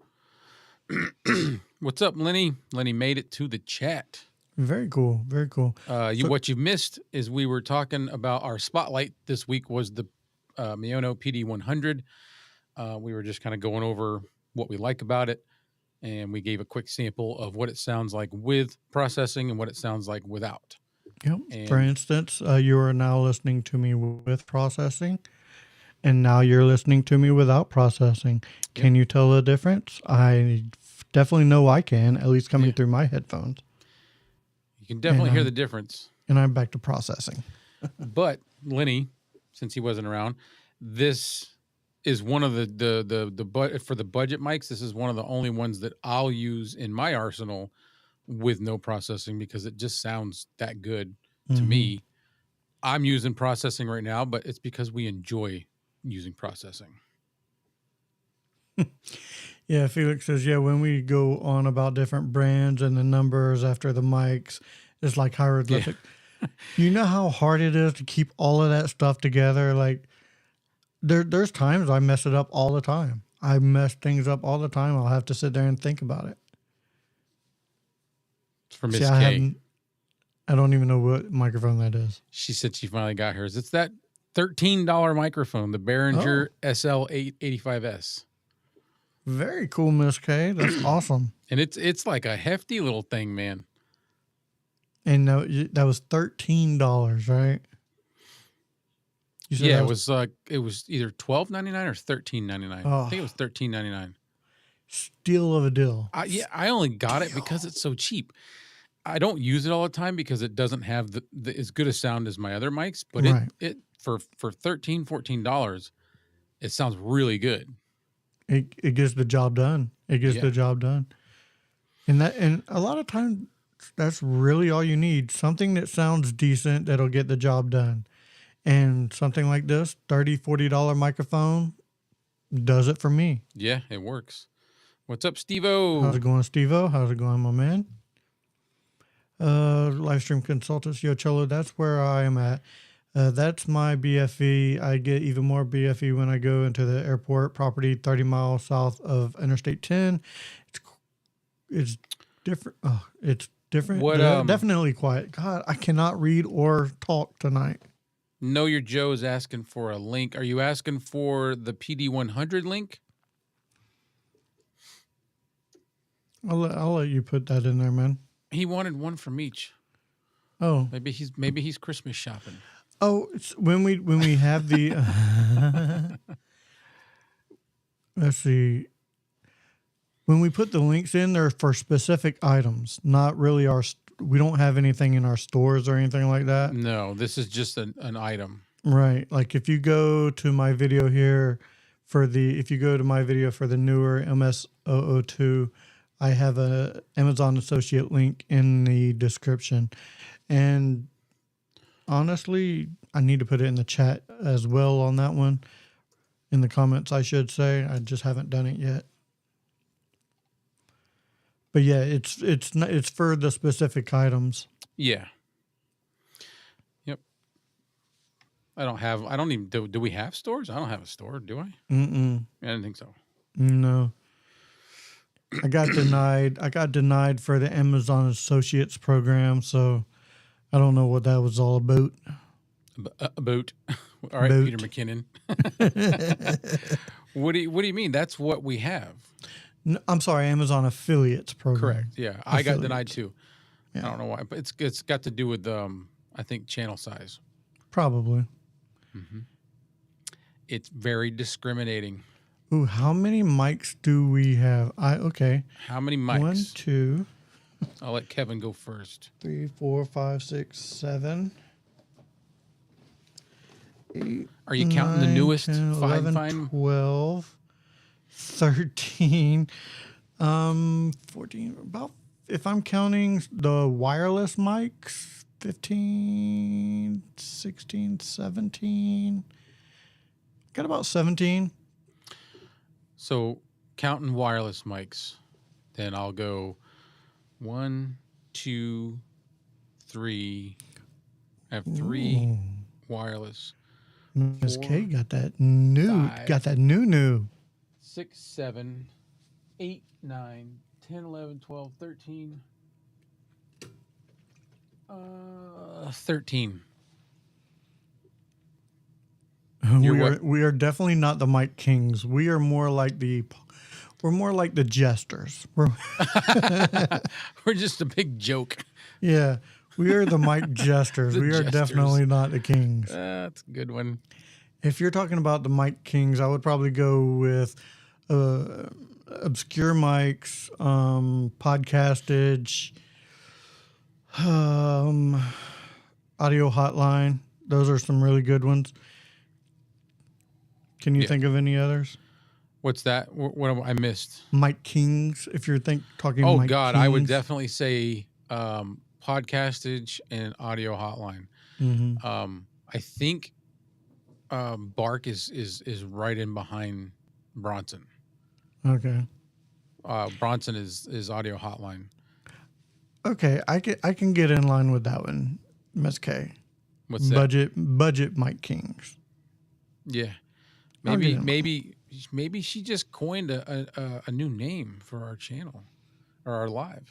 What's up, Lenny? Lenny made it to the chat. Very cool. Very cool. So, What you missed is we were talking about our spotlight this week was the Maono PD100. We were just kind of going over what we like about it, and we gave a quick sample of what it sounds like with processing and what it sounds like without. yep. For And instance, you are now listening to me with processing, and now you're listening to me without processing. yep, Can you tell the difference? I definitely know I can, at least coming yeah, through my headphones. you can And definitely hear the difference. I'm back to processing. But Lenny, since he wasn't around, this is one of for the budget mics. This is one of the only ones that I'll use in my arsenal with no processing because it just sounds that good to Hmm. me. I'm using processing right now, but it's because we enjoy using processing. Yeah, Felix says, yeah, when we go on about different brands and the numbers after the mics, it's like Yeah. hieroglyphic. You know how hard it is to keep all of that stuff together? Like there's times I mess it up all the time. I mess things up all the time. I'll have to sit there and think about it. It's for See, Miss K. I don't even know what microphone that is. She said she finally got hers. It's that $13 microphone, the Behringer Oh, SL885S. very cool, Miss K. That's awesome. And it's like a hefty little thing, man. And that was $13, right? You said Yeah, that was it was either $12.99 or $13.99. I think it oh was $13.99. steal of a deal. I only got it because it's so cheap. I don't use it all the time because it doesn't have the as good a sound as my other mics, but Right. it for $13-14, it sounds really good. It gets the job done. It gets Yeah. the job done. And a lot of times that's really all you need. Something that sounds decent that'll get the job done. And something like this, $30-40 microphone does it for me. Yeah, it works. What's up, How's Steve-O? it going, Steve-O? How's it going, my man? Live stream consultants, Yo Cholo, that's where I am at. That's my BFE. I get even more BFE when I go into the airport property 30 miles south of Interstate 10. It's different. Oh, it's different. What Definitely quiet. God, I cannot read or talk tonight. Know Your Joe is asking for a link. Are you asking for the PD100 link? I'll let you put that in there, man. He wanted one from each. Oh, Maybe he's Christmas shopping. oh, it's when we have the let's see. When we put the links in, they're for specific items, not really we don't have anything in our stores or anything like that. No, this is just an item. Right. Like if you go to my video here if you go to my video for the newer MS002, I have a Amazon associate link in the description. And honestly, I need to put it in the chat as well on that one. In the comments, I should say. I just haven't done it yet. But yeah, it's for the specific items. Yeah. Yep. I don't even do we have stores? I don't have a store, do I? Mm-mm. I didn't think so. No. I got denied. I got denied for the Amazon Associates program, so I don't know what that was all about. Boot. All right, Boot. Peter McKinnon. What do you mean? That's what we have. No, I'm sorry, Amazon Affiliates program. Correct. Yeah, I got denied Affiliates. too. Yeah. I don't know why, but it's got to do with I think channel size. Probably. It's very discriminating. Ooh, how many mics do we have? Okay. How many One, mics? 2, I'll let Kevin go first. 3, 4, 5, 6, 7, 8. Are you counting the 9, newest 10, 11, Fine? 12, 13, 14, about, if I'm counting the wireless mics, 15, 16, 17. Got about 17. So counting wireless mics, then I'll go 1, 2, 3. I have 3 wireless. Miss 4, K got that new, 5, 6, 7, 8, 9, 10, 11, 12, 13. 13. We are definitely not the Mike Kings. We are more like we're more like the jesters. We're just a big joke. yeah, we are the Mike jesters. The we are jesters. definitely not the Kings. That's a good one. If you're talking about the Mike Kings, I would probably go with obscure mics, podcastage, audio hotline. Those are some really good ones. Can you think of any others? What's that? What I missed? Mike Kings. If you're talking. Oh Mike God, Kings. I would definitely say podcastage and audio hotline. Mm-hmm. I think Bark is right in behind Bronson. Okay. Bronson is audio hotline. Okay, I can get in line with that one, Miss K. What's that? Budget Mike Kings. Yeah. Maybe she just coined a new name for our channel or our live.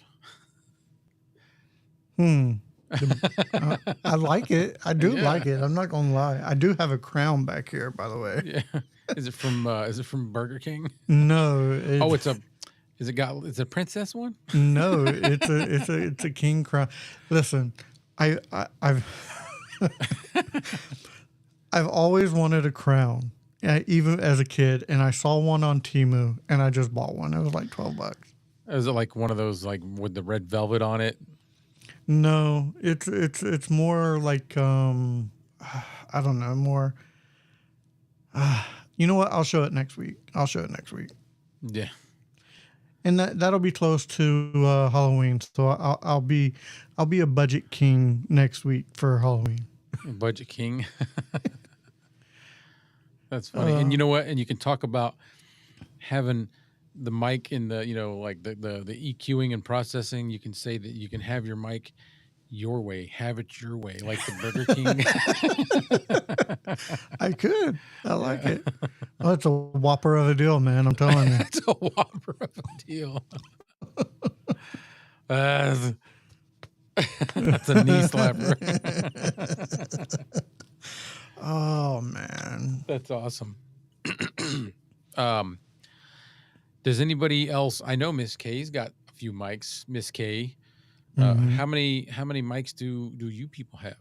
I like it. I do like it. I'm not gonna lie. I do have a crown back here, by the way. Yeah. Is it from Burger King? No. Is it a princess one? No, it's a king crown. Listen, I've I've always wanted a crown, even as a kid, and I saw one on Temu, and I just bought one. It was like $12. Is it like one of those like with the red velvet on it? No, it's more like I don't know, more. You know what? I'll show it next week. Yeah. And that'll be close to Halloween, so I'll be a budget king next week for Halloween. Budget king. That's funny. And you know what? And you can talk about having the mic in the, like the EQing and processing. You can say that you can have your mic your way, have it your way, like the Burger King. I could. I like it. Oh, it's a whopper of a deal, man. I'm telling you. It's a whopper of a deal. That's a knee slapper. Oh, man. That's awesome. Does anybody else? I know Miss K's got a few mics. Miss K, how many mics do you people have?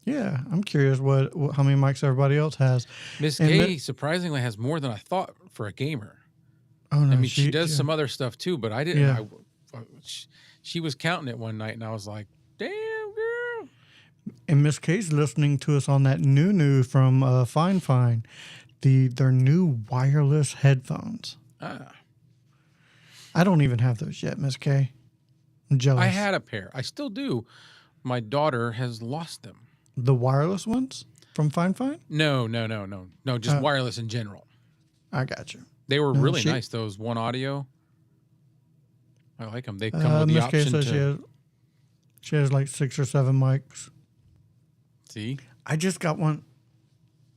Yeah, I'm curious how many mics everybody else has. Miss K surprisingly has more than I thought for a gamer. Oh no, I mean she does some other stuff too, but I didn't. Yeah. She was counting it one night, and I was like, "Damn, girl!" And Miss K's listening to us on that new from Fine, their new wireless headphones. I don't even have those yet, Miss K. I'm jealous. I had a pair. I still do. My daughter has lost them. The wireless ones from Fine? No. Just wireless in general. I got you. They were really nice. Those One Audio. I like them. They come with the Miss option K says she has like 6 or 7 mics. See? I just got one.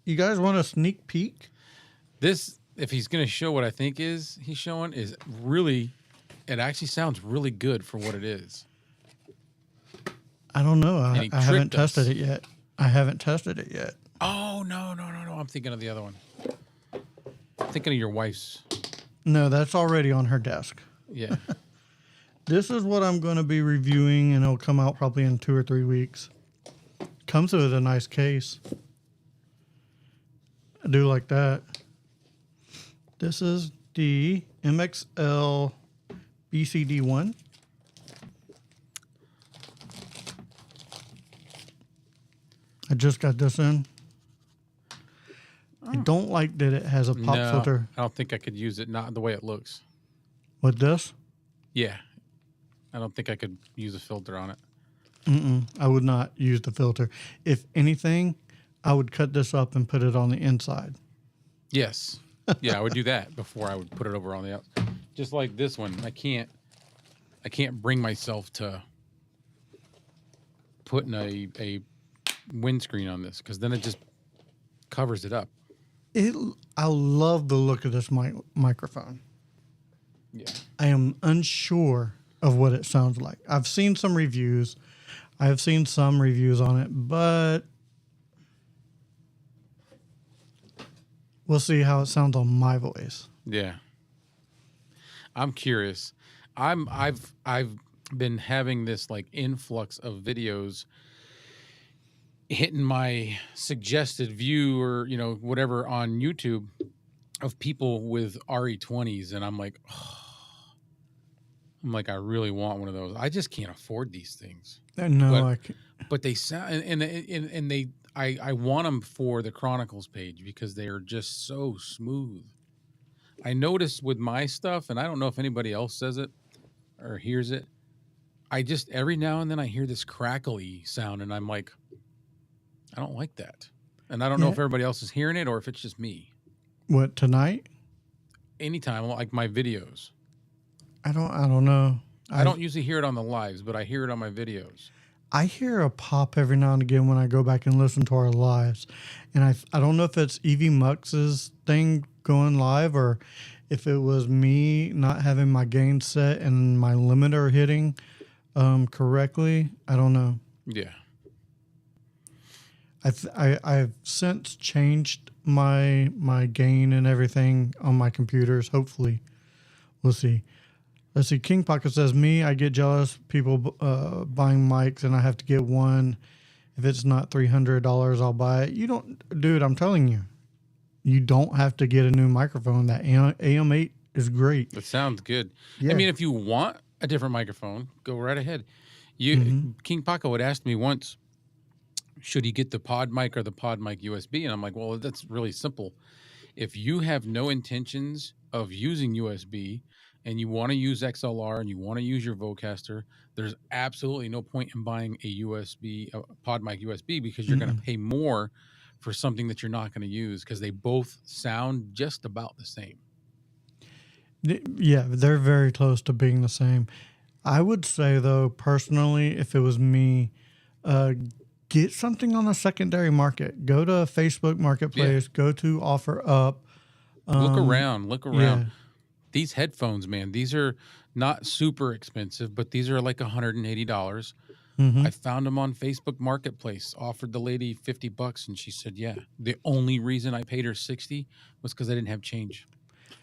You guys want a sneak peek? This, if he's going to show what I think he's showing, is really, it actually sounds really good for what it is. I don't know. I haven't tested it yet. Oh, no. I'm thinking of the other one. I'm thinking of your wife's. No, that's already on her desk. Yeah. This is what I'm going to be reviewing, and it'll come out probably in 2 or 3 weeks. Comes with a nice case. I do like that. This is the MXL BCD1. I just got this in. I don't like that it has a pop No, filter I don't think I could use it. Not the way it looks. with this. Yeah, I don't think I could use a filter on it. I would not use the filter. If anything, I would cut this up and put it on the inside. Yes. Yeah, I would do that before I would put it over on the outside. Just like this one, I can't bring myself to putting a windscreen on this because then it just covers it up. I love the look of this microphone. Yeah. I am unsure of what it sounds like. I've seen some reviews. I have seen some reviews on it, but we'll see how it sounds on my voice. Yeah. I'm curious. I've been having this like influx of videos hitting my suggested view or whatever on YouTube of people with RE20s, and I'm like, I really want one of those. I just can't afford these things. No, I can't. But they sound and they I want them for the Chronicles page because they are just so smooth. I noticed with my stuff, and I don't know if anybody else says it or hears it. I just every now and then I hear this crackly sound, and I'm like, I don't like that. And I don't know if everybody else is hearing it or if it's just me. What, tonight? Anytime, like my videos. I don't know. I don't usually hear it on the lives, but I hear it on my videos. I hear a pop every now and again when I go back and listen to our lives. And I don't know if it's Evie Mux's thing going live or if it was me not having my gain set and my limiter hitting correctly. I don't know. Yeah. I've since changed my gain and everything on my computers. Hopefully. We'll see. Let's see. King Pocket says, I get jealous. People buying mics and I have to get one. If it's not $300, I'll buy it. You don't, dude, I'm telling you, you don't have to get a new microphone. That AM8 is great. It sounds good. Yeah. I mean, if you want a different microphone, go right ahead. King Paco had asked me once, should he get the pod mic or the pod mic USB? And I'm like, well, that's really simple. If you have no intentions of using USB and you want to use XLR and you want to use your Vocaster, there's absolutely no point in buying a pod mic USB because you're going to pay more for something that you're not going to use because they both sound just about the same. Yeah, they're very close to being the same. I would say, though, personally, if it was me, get something on the secondary market. Go to Facebook Marketplace. Go to OfferUp. Look around. Yeah. These headphones, man, these are not super expensive, but these are like $180. I found them on Facebook Marketplace, offered the lady $50, and she said, yeah. The only reason I paid her $60 was because I didn't have change.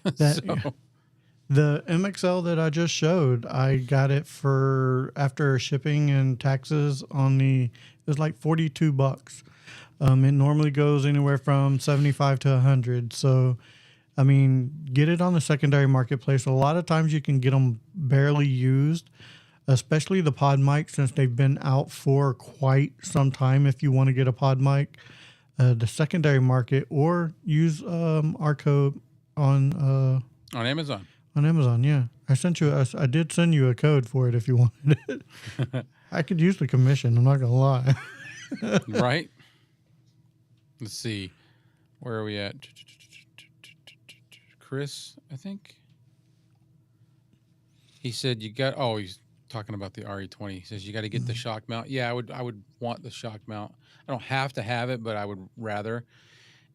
The MXL that I just showed, I got it for after shipping and taxes it was like $42. It normally goes anywhere from $75 to $100. So, I mean, get it on the secondary marketplace. A lot of times you can get them barely used, especially the pod mic since they've been out for quite some time. If you want to get a pod mic, the secondary market, or use our code on Amazon. On Amazon, yeah. I did send you a code for it if you wanted it. I could use the commission, I'm not going to lie. Right? Let's see. Where are we at? Chris, I think. He said he's talking about the RE20. He says you got to get the shock mount. Yeah, I would want the shock mount. I don't have to have it, but I would rather.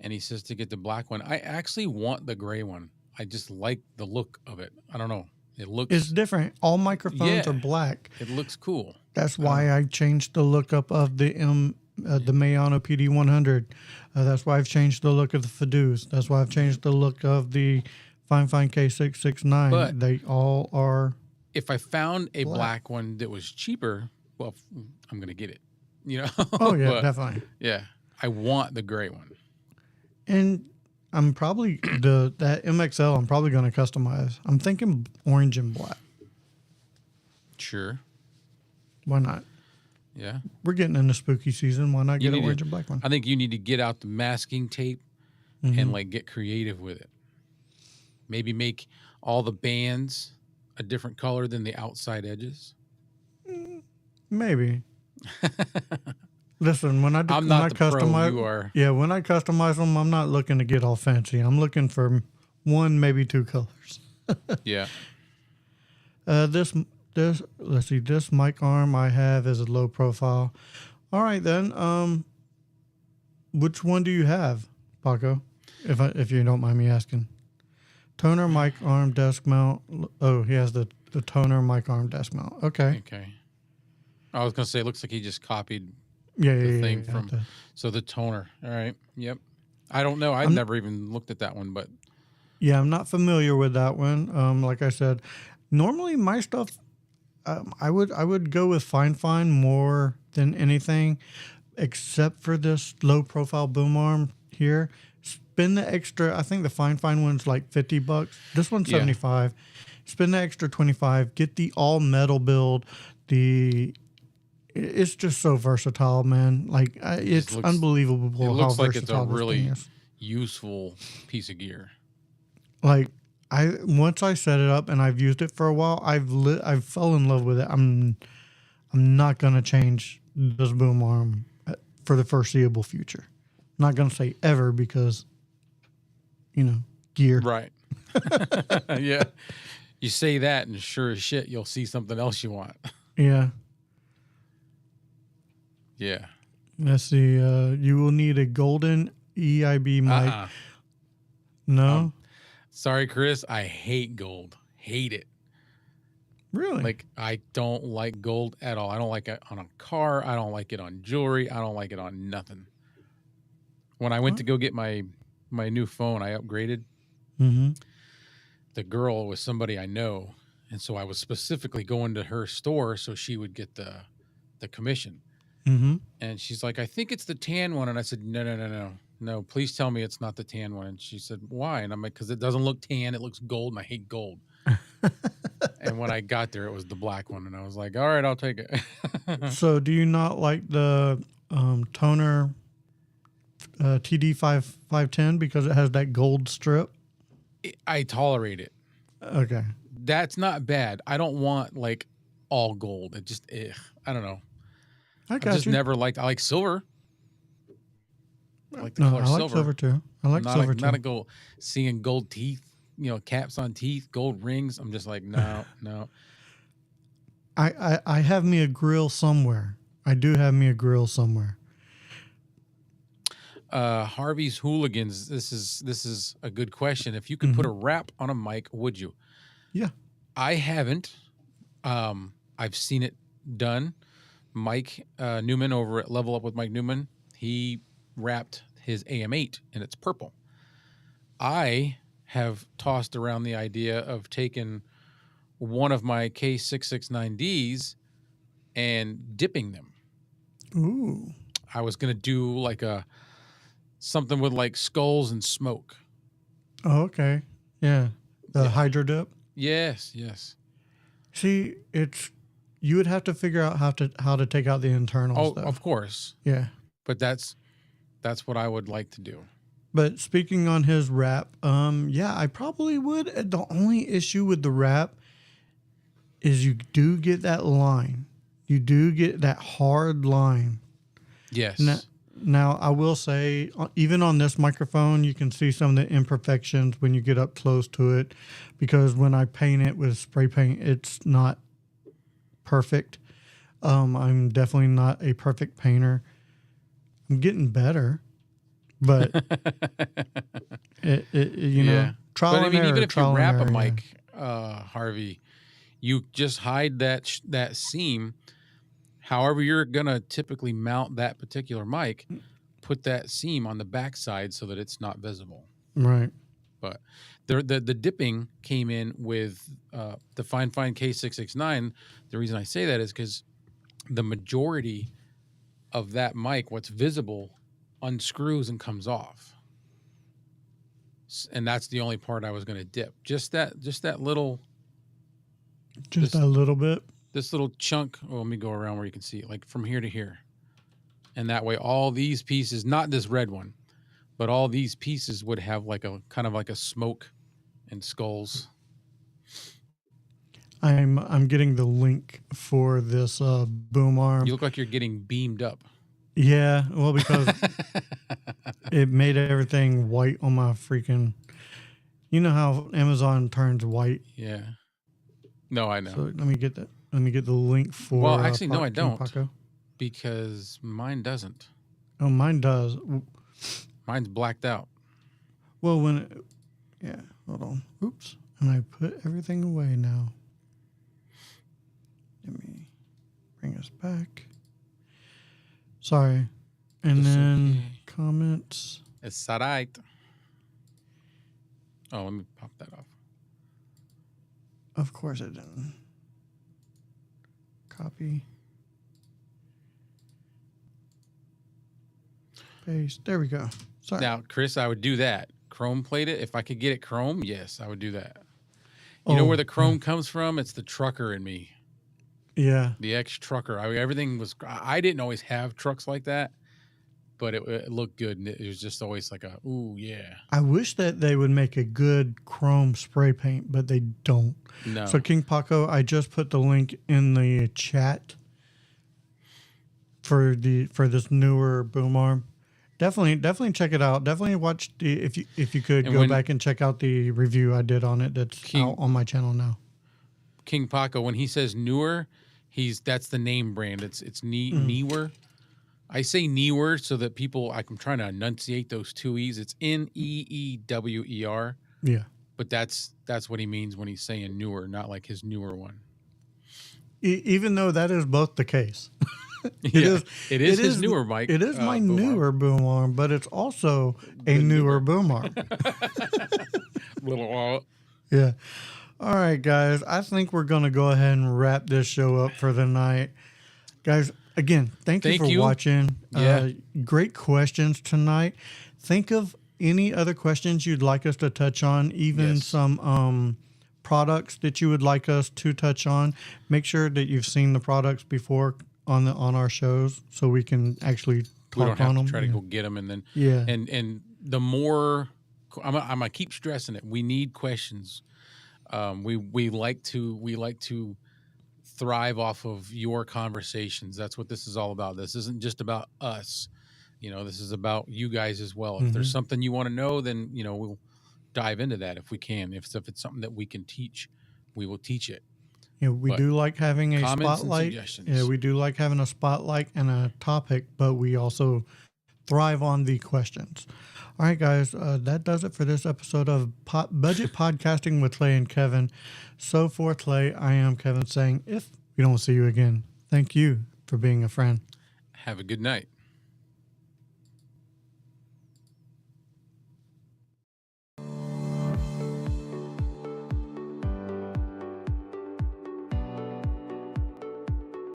And he says to get the black one. I actually want the gray one. I just like the look of it. I don't know. It's different. All microphones are black. It looks cool. That's why I changed the look up of the Maono PD100. That's why I've changed the look of the Fidus. That's why I've changed the look of the Fine K669. But they all are. If I found a black one that was cheaper, well, I'm going to get it. Oh yeah, definitely. Yeah, I want the gray one. And I'm probably that MXL. I'm probably going to customize. I'm thinking orange and black. Sure. Why not? Yeah. We're getting into spooky season. Why not You get an need orange to, and black one? I think you need to get out the masking tape and like get creative with it. Maybe make all the bands a different color than the outside edges. Maybe. Listen, when I I'm when I not the pro. customize, You are. yeah, when I customize them, I'm not looking to get all fancy. I'm looking for one, maybe two colors. Yeah. This let's see, this mic arm I have is a low profile. All right then. Which one do you have, Paco? If you don't mind me asking. Toner mic arm desk mount. Oh, he has the toner mic arm desk mount. Okay. Okay. I was gonna say, it looks like he just copied Yeah, yeah, the yeah. thing yeah, from. the- So the toner. All right. Yep. I don't know. I've I'm- never even looked at that one, but Yeah, I'm not familiar with that one. Like I said, normally my stuff, I would go with Fine more than anything, except for this low profile boom arm here. Spend the extra. I think the Fine one's like $50. This one's Yeah. 75. Spend the extra 25. Get the all metal build. It's just so versatile, man. Like it's looks- unbelievable it how looks like it's a versatile this really thing is. useful piece of gear. Like once I set it up and I've used it for a while, I've fell in love with it. I'm not gonna change this boom arm for the foreseeable future. I'm not gonna say ever because, gear. Right. Yeah. You say that, and sure as shit, you'll see something else you want. Yeah. Yeah. Let's see. You will need a golden EIB mic. Uh-uh. No, Sorry, Chris. I hate gold. Hate it. really. Like, I don't like gold at all. I don't like it on a car. I don't like it on jewelry. I don't like it on nothing. When I went to go get my new phone, I upgraded. Mm-hmm. The girl was somebody I know, and so I was specifically going to her store so she would get the commission. Mm-hmm. And she's like, I think it's the tan one. And I said, no, please tell me it's not the tan one. And she said, why? And I'm like, because it doesn't look tan, it looks gold, and I hate gold. And when I got there, it was the black one, and I was like, all right, I'll take it. So, do you not like the toner TD510 because it has that gold strip? I tolerate it. Okay. That's not bad. I don't want like all gold. It just, I don't know. I I got just you. never liked. I like silver. I like the No, color I like silver. silver too. I like not silver Not a too. gold. Seeing gold teeth, caps on teeth, gold rings. I'm just like, no. I have me a grill somewhere. I do have me a grill somewhere. Harvey's Hooligans. This is a good question. If you could put a wrap on a mic, would you? Yeah. I haven't. I've seen it done. Mike Newman over at Level Up with Mike Newman, he wrapped his AM8 and it's purple. I have tossed around the idea of taking one of my K669Ds and dipping them. Ooh. I was gonna do like something with like skulls and smoke. Oh, okay. Yeah. The hydro dip. Yes. See, you would have to figure out how to take out the internals. Oh, though. of course. Yeah. But that's what I would like to do. But speaking on his wrap, yeah, I probably would. The only issue with the wrap is you do get that line. You do get that hard line. Yes. Now, I will say, even on this microphone, you can see some of the imperfections when you get up close to it, because when I paint it with spray paint, it's not perfect. I'm definitely not a perfect painter. I'm getting better, but trial But I and mean, error, even if you trial and wrap a error, yeah. mic, Harvey, you just hide that seam. However, you're gonna typically mount that particular mic, put that seam on the backside so that it's not visible. Right. But the dipping came in with the Fine K669. The reason I say that is because the majority of that mic, what's visible, unscrews and comes off, and that's the only part I was going to dip. Just that little, Just a little bit. this little chunk. Oh, let me go around where you can see it, like from here to here. And that way, all these pieces, not this red one, but all these pieces would have like a kind of like a smoke and skulls. I'm getting the link for this boom arm. You look like you're getting beamed up. Yeah, well, because it made everything white on my freaking. You know how Amazon turns white. Yeah. No, I know. So let me get that. Let me get the link for. Well, actually, no, I King don't. Paco. Because mine doesn't. Oh, mine does. Mine's blacked out. Well, yeah, hold on. Oops. And I put everything away now. Let me bring us back. Sorry. And That's then okay. comments. It's all right. Oh, let me pop that off. Of course it didn't. Copy. Paste. There we go. Sorry. Now, Chris, I would do that. Chrome plate it. If I could get it chrome, yes, I would do that. You know where the chrome comes from? It's the trucker in me. Yeah. The ex-trucker. I mean, everything was... I didn't always have trucks like that, but it looked good. And it was just always like a, ooh, yeah. I wish that they would make a good chrome spray paint, but they don't. No. So, King Paco, I just put the link in the chat for this newer boom arm. Definitely check it out. Definitely watch if you could go back and check out the review I did on it. That's out on my channel now. King Paco, when he says newer, that's the name brand. It's newer. I say newer so that people, I'm trying to enunciate those two E's. It's Neewer. Yeah. But that's what he means when he's saying newer, not like his newer one. Even though that is both the case. It is his newer mic. It is my newer boom arm, but it's also a newer boom arm. Yeah. All right, guys. I think we're going to go ahead and wrap this show up for the night. Guys, again, thank you for watching. Yeah. Great questions tonight. Think of any other questions you'd like us to touch on, even some products that you would like us to touch on. Make sure that you've seen the products before on our shows so we can actually talk on them. We don't have to try to go get them, and then and the more I'm gonna keep stressing it. We need questions. We like to thrive off of your conversations. That's what this is all about. This isn't just about us. This is about you guys as well. If there's something you want to know, then we'll dive into that if we can. If it's something that we can teach, we will teach it. Yeah, we do like having a spotlight. Yeah, we do like having a spotlight and a topic, but we also thrive on the questions. All right, guys, that does it for this episode of Budget Podcasting with Clay and Kevin. So for Clay, I am Kevin saying, if we don't see you again, thank you for being a friend. Have a good night.